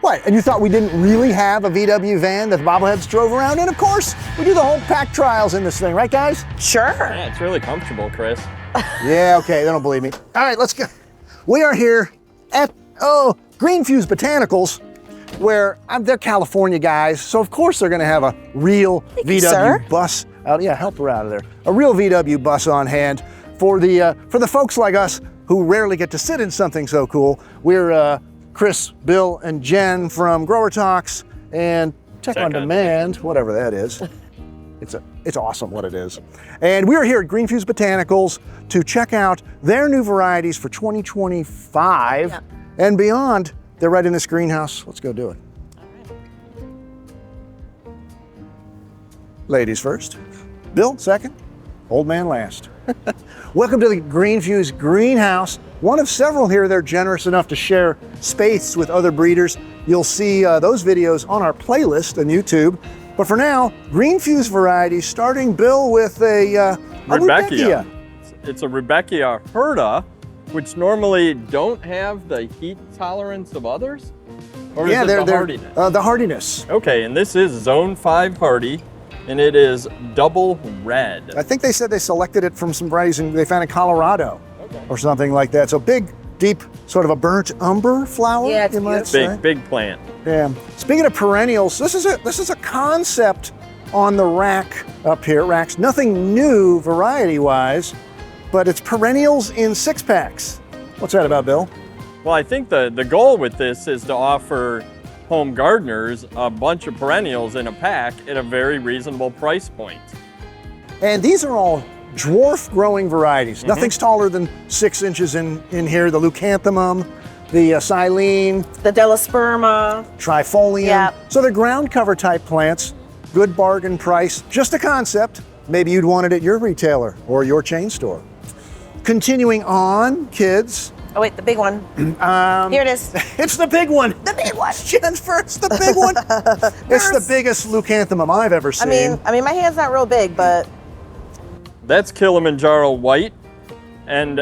What, and you thought we didn't really have a VW van that the bobbleheads drove around in? Of course, we do the whole pack trials in this thing, right guys? Sure. Yeah, it's really comfortable, Chris. Yeah, okay, they don't believe me. All right, let's go. We are here at, Greenfuse Botanicals, where they're California guys, so of course they're gonna have a real VW bus out. Yeah, help her out of there. A real VW bus on hand for the folks like us who rarely get to sit in something so cool. We're Chris, Bill, and Jen from Growertalks and Tech on Demand, whatever that is. It's awesome what it is. And we are here at Greenfuse Botanicals to check out their new varieties for 2025 and beyond. They're right in this greenhouse. Let's go do it. All right. Ladies first. Bill second. Old man last. Welcome to the Greenfuse greenhouse. One of several here. They're generous enough to share space with other breeders. You'll see those videos on our playlist on YouTube. But for now, Greenfuse varieties, starting, Bill, with a Rudbeckia. It's a Rudbeckia Herta, which normally don't have the heat tolerance of others? Or is it the hardiness? The hardiness. Okay, and this is Zone 5 Hardy, and it is double red. I think they said they selected it from some varieties they found in Colorado or something like that. So big, deep, sort of a burnt umber flower, yeah, you might say. Big plant. Yeah. Speaking of perennials, this is a concept on the rack up here. Racks, nothing new variety-wise, but it's perennials in 6-packs. What's that about, Bill? Well, I think the goal with this is to offer home gardeners a bunch of perennials in a pack at a very reasonable price point. And these are all dwarf growing varieties. Nothing's taller than 6 inches in here. The leucanthemum, the silene, the Delosperma, trifolium. Yep. So they're ground cover type plants. Good bargain price. Just a concept. Maybe you'd want it at your retailer or your chain store. Continuing on, kids. oh wait, the big one. Here it is. It's the big one. The big one. Jen's first, the big one. It's the biggest leucanthemum I've ever seen. I mean, my hand's not real big, but. That's Kilimanjaro White, and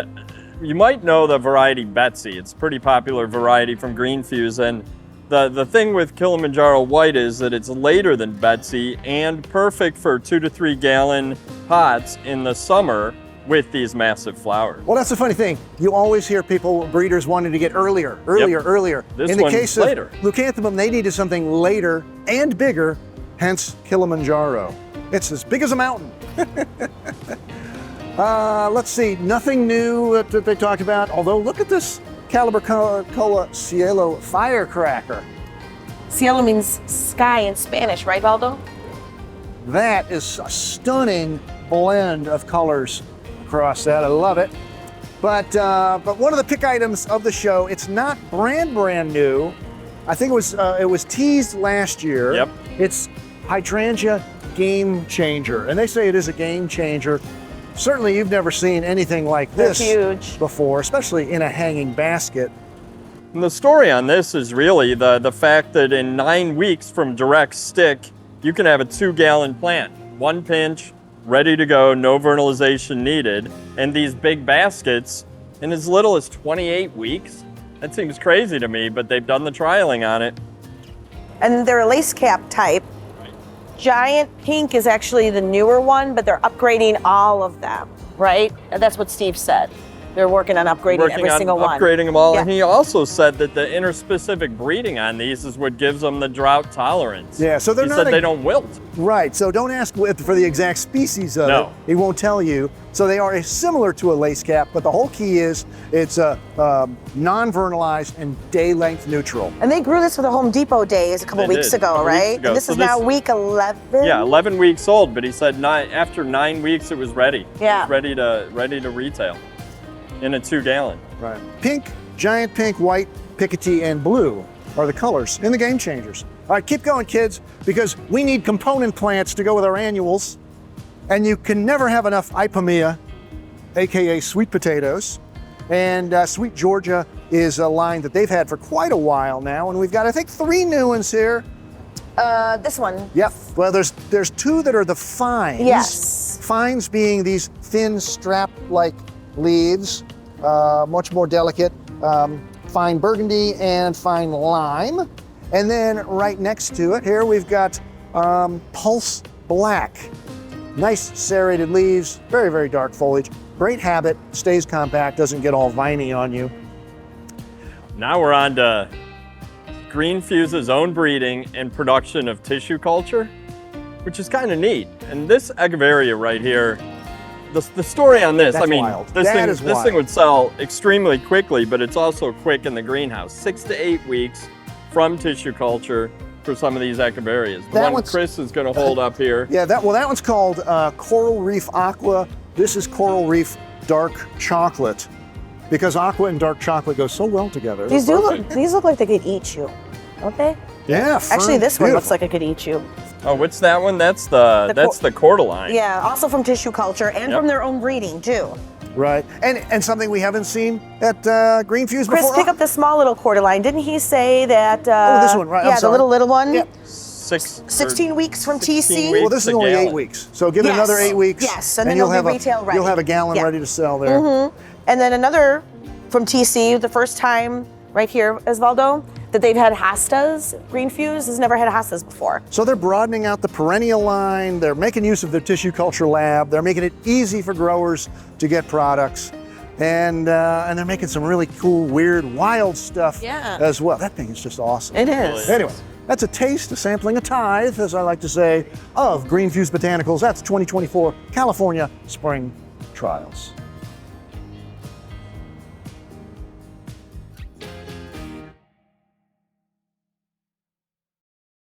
you might know the variety Betsy. It's a pretty popular variety from Greenfuse, and the thing with Kilimanjaro White is that it's later than Betsy and perfect for 2 to 3 gallon pots in the summer with these massive flowers. Well, that's the funny thing. You always hear breeders wanting to get earlier. This In the one's case later. of leucanthemum, they needed something later and bigger, hence Kilimanjaro. It's as big as a mountain. Let's see, nothing new that they talked about, although look at this Calibracola Cielo firecracker. Cielo means sky in Spanish, right, Baldo? That is a stunning blend of colors across that. I love it. But one of the pick items of the show, it's not brand new. I think it was teased last year. Yep. It's Hydrangea Game Changer, and they say it is a game changer. Certainly you've never seen anything like this before, especially in a hanging basket. And the story on this is really the fact that in 9 weeks from direct stick, you can have a 2-gallon plant. 1 pinch, ready to go, no vernalization needed. And these big baskets in as little as 28 weeks. That seems crazy to me, but they've done the trialing on it. And they're a lace cap type. Giant Pink is actually the newer one, but they're upgrading all of them, right? And that's what Steve said. They're working on upgrading every single one. Upgrading them all, Yeah. and he also said that the interspecific breeding on these is what gives them the drought tolerance. Yeah, so he said they don't wilt. Right, so don't ask for the exact species of it. He won't tell you. So they are similar to a lace cap, but the whole key is it's non-vernalized and day length neutral. And they grew this for the Home Depot days a couple weeks ago, right? And this is now week 11? Yeah, 11 weeks old, but he said after 9 weeks it was ready. Yeah. It was ready to retail in a 2-gallon. Right. Pink, giant pink, white, Piketty, and blue are the colors in the Game Changers. All right, keep going, kids, because we need component plants to go with our annuals, and you can never have enough Ipomea, AKA sweet potatoes, and Sweet Georgia is a line that they've had for quite a while now, and we've got, I think, 3 new ones here. This one. Yep, well, there's 2 that are the fines. Yes. Fines being these thin strap-like leaves, much more delicate, fine burgundy and fine lime. And then right next to it here, we've got Pulse Black. Nice serrated leaves, very, very dark foliage. Great habit, stays compact, doesn't get all viney on you. Now we're on to Greenfuse's own breeding and production of tissue culture, which is kind of neat. And this Echeveria right here, the story on this, That's I mean, wild. this thing would sell extremely quickly, but it's also quick in the greenhouse. 6 to 8 weeks from tissue culture for some of these Echeverias. The That one one's- Chris is going to hold up here. Yeah, that one's called Coral Reef Aqua. This is Coral Reef Dark Chocolate, because aqua and dark chocolate go so well together. These look like they could eat you, don't they? Yeah, Actually, this one looks beautiful. like it could eat you. Oh, what's that one? That's the cordyline. Yeah, also from tissue culture and Yep. from their own breeding too. Right, and something we haven't seen at Greenfuse Chris, before. pick up the small little cordyline. Didn't he say that? Oh, this one, right, I'm Yeah, the sorry. little one. Yep. 16 weeks from 16 TC. weeks. Well, this is a only gallon. 8 weeks, so give it Yes. another 8 weeks. Yes, and then you'll it'll be have retail ready. You'll have a gallon Yeah. ready to sell there. And then another from TC, the first time right here, Osvaldo, that they've had hostas. Greenfuse has never had hostas before. So they're broadening out the perennial line. They're making use of their tissue culture lab. They're making it easy for growers to get products, and they're making some really cool, weird, wild stuff Yeah. as well. That thing is just awesome. It is. Anyway, that's a taste, a sampling, a tithe, as I like to say, of Greenfuse Botanicals. That's 2024 California Spring Trials.